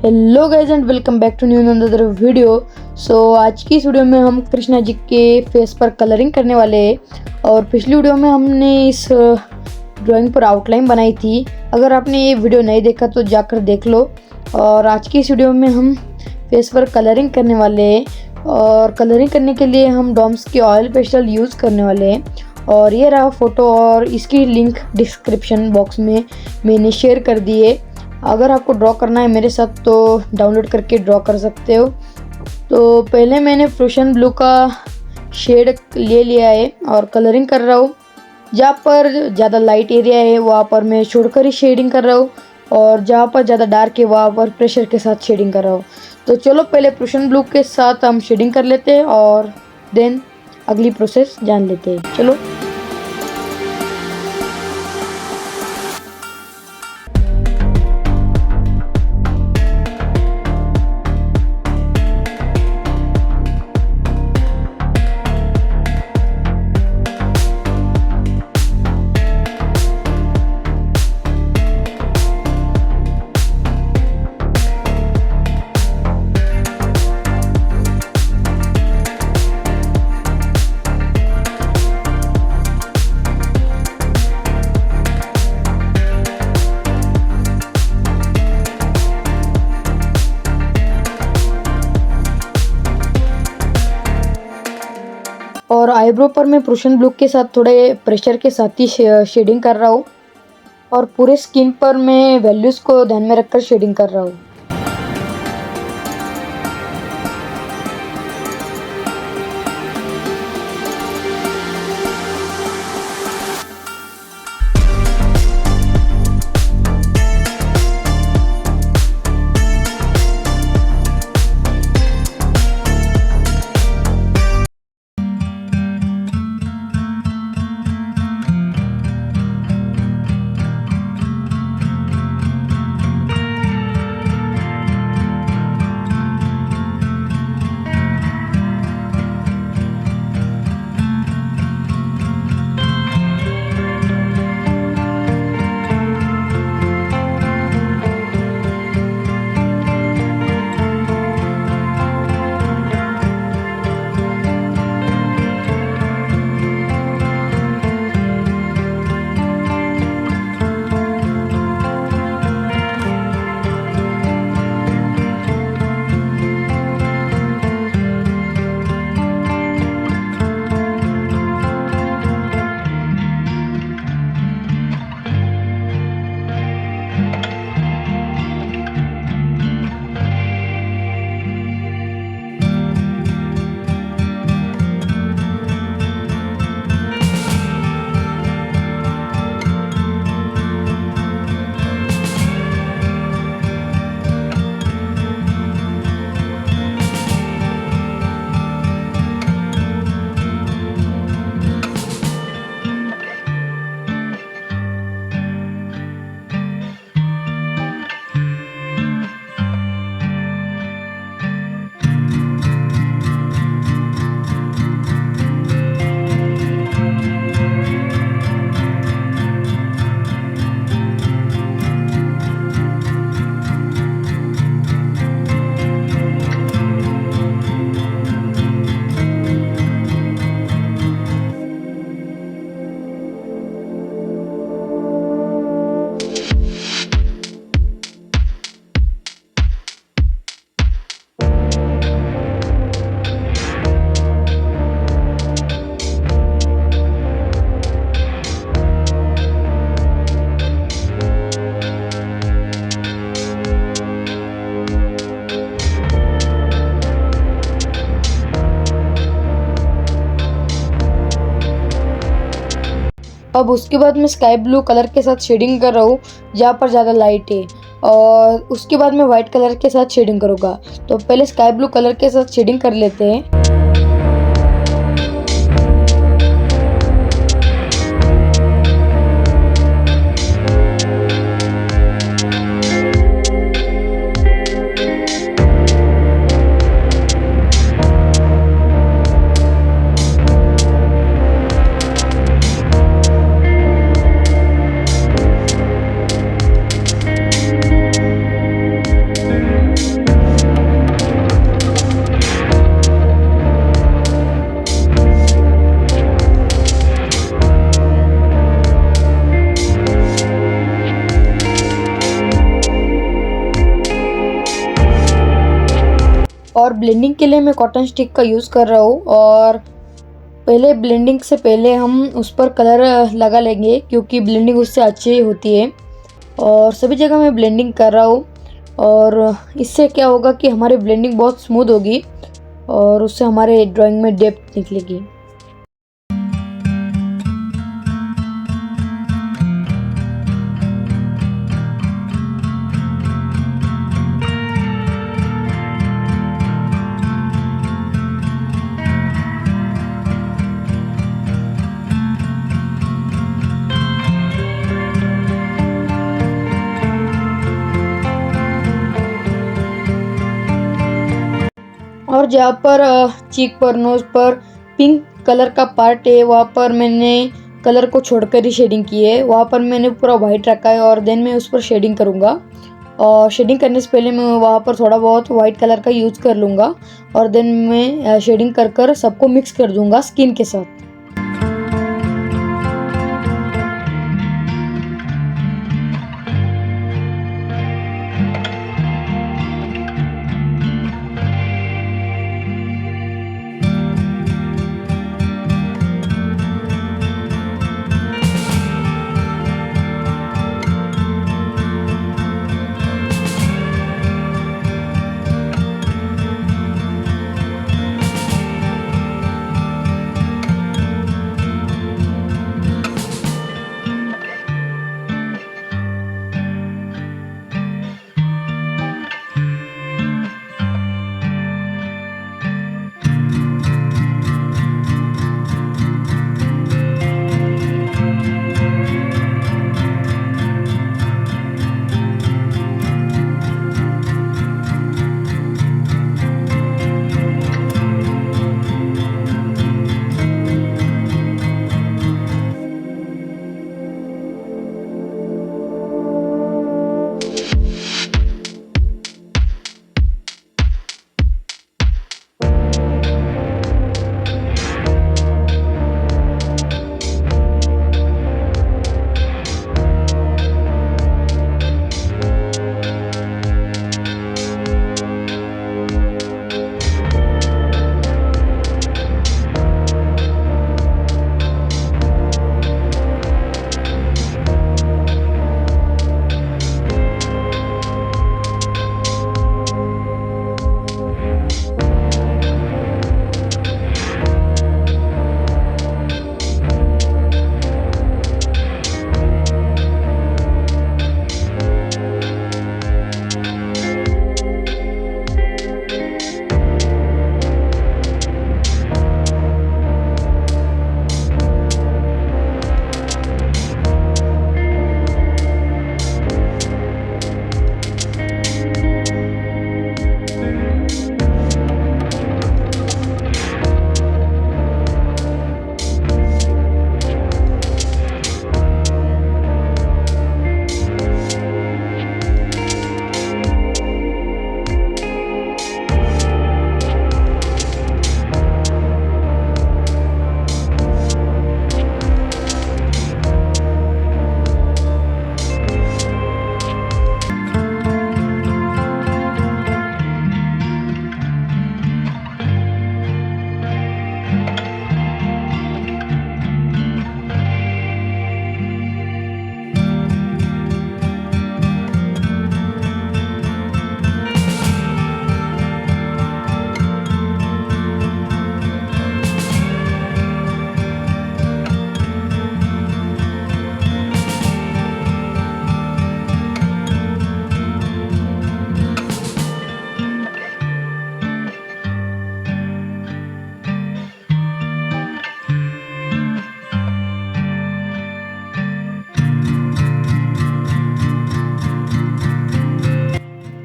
Hello guys and welcome back to new another video. So आज की इस video में हम कृष्णा जी के फेस पर कलरिंग करने वाले हैं। और पिछली वीडियो में हमने इस ड्राइंग पर आउटलाइन बनाई थी। अगर आपने ये वीडियो नहीं देखा तो जाकर देख लो। और आज की इस वीडियो में हम फेस पर कलरिंग करने वाले हैं। और कलरिंग करने के लिए हम डॉम्स की ऑयल पेस्टल यूज़ करने वाले हैं। और ये रहा फ़ोटो और इसकी लिंक डिस्क्रिप्शन बॉक्स में मैंने शेयर कर दी है। अगर आपको ड्रॉ करना है मेरे साथ तो डाउनलोड करके ड्रॉ कर सकते हो। तो पहले मैंने प्रूशियन ब्लू का शेड ले लिया है और कलरिंग कर रहा हूँ। जहाँ पर ज़्यादा लाइट एरिया है वहाँ पर मैं छोड़कर ही शेडिंग कर रहा हूँ, और जहाँ पर ज़्यादा डार्क है वहाँ पर प्रेशर के साथ शेडिंग कर रहा हूँ। तो चलो पहले प्रूशियन ब्लू के साथ हम शेडिंग कर लेते हैं और देन अगली प्रोसेस जान लेते हैं। चलो। और आईब्रो पर मैं प्रूशियन ब्लू के साथ थोड़े प्रेशर के साथ ही शेडिंग कर रहा हूँ। और पूरे स्किन पर मैं वैल्यूज़ को ध्यान में रखकर शेडिंग कर रहा हूँ। अब उसके बाद मैं स्काई ब्लू कलर के साथ शेडिंग कर रहा हूँ जहाँ पर ज़्यादा लाइट है। और उसके बाद मैं वाइट कलर के साथ शेडिंग करूँगा। तो पहले स्काई ब्लू कलर के साथ शेडिंग कर लेते हैं। और ब्लेंडिंग के लिए मैं कॉटन स्टिक का यूज़ कर रहा हूँ। और पहले ब्लेंडिंग से पहले हम उस पर कलर लगा लेंगे, क्योंकि ब्लेंडिंग उससे अच्छी होती है। और सभी जगह मैं ब्लेंडिंग कर रहा हूँ, और इससे क्या होगा कि हमारी ब्लेंडिंग बहुत स्मूथ होगी और उससे हमारे ड्राइंग में डेप्थ निकलेगी। और जहाँ पर चीक पर, नोज पर पिंक कलर का पार्ट है, वहाँ पर मैंने कलर को छोड़कर ही शेडिंग की है। वहाँ पर मैंने पूरा वाइट रखा है और देन मैं उस पर शेडिंग करूँगा। और शेडिंग करने से पहले मैं वहाँ पर थोड़ा बहुत वाइट कलर का यूज़ कर लूँगा और देन मैं शेडिंग कर कर सबको मिक्स कर दूँगा स्किन के साथ।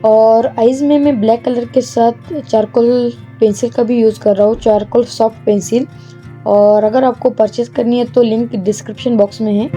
और आइज़ में मैं ब्लैक कलर के साथ चारकोल पेंसिल का भी यूज़ कर रहा हूँ, चारकोल सॉफ्ट पेंसिल। और अगर आपको परचेस करनी है तो लिंक डिस्क्रिप्शन बॉक्स में है।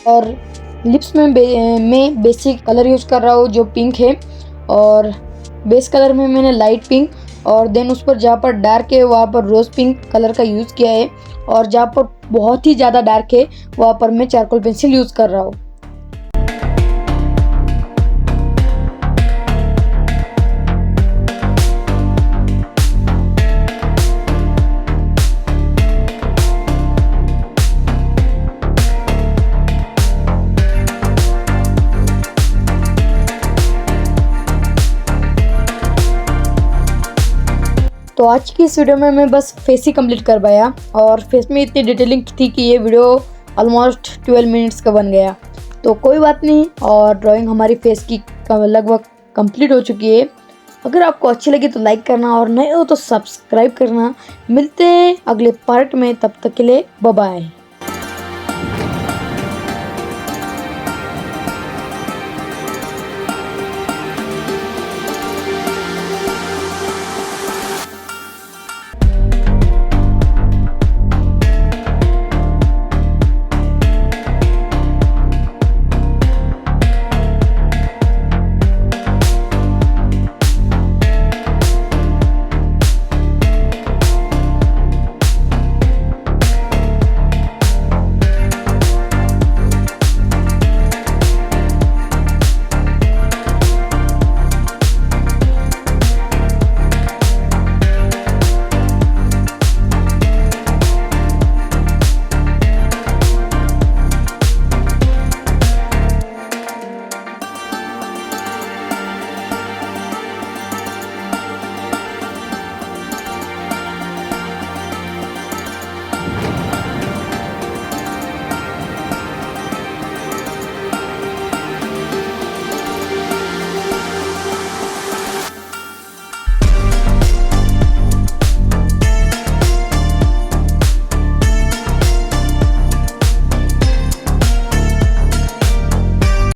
और लिप्स में मैं बेसिक कलर यूज़ कर रहा हूँ जो पिंक है, और बेस कलर में मैंने लाइट पिंक, और देन उस पर जहाँ पर डार्क है वहाँ पर रोज़ पिंक कलर का यूज़ किया है, और जहाँ पर बहुत ही ज़्यादा डार्क है वहाँ पर मैं चारकोल पेंसिल यूज़ कर रहा हूँ। तो आज की इस वीडियो में मैं बस फेस ही कंप्लीट कर पाया, और फेस में इतनी डिटेलिंग थी कि ये वीडियो ऑलमोस्ट 12 मिनट्स का बन गया। तो कोई बात नहीं, और ड्राइंग हमारी फेस की लगभग कंप्लीट हो चुकी है। अगर आपको अच्छी लगी तो लाइक करना, और नए हो तो सब्सक्राइब करना। मिलते हैं अगले पार्ट में, तब तक के लिए बाय बाय।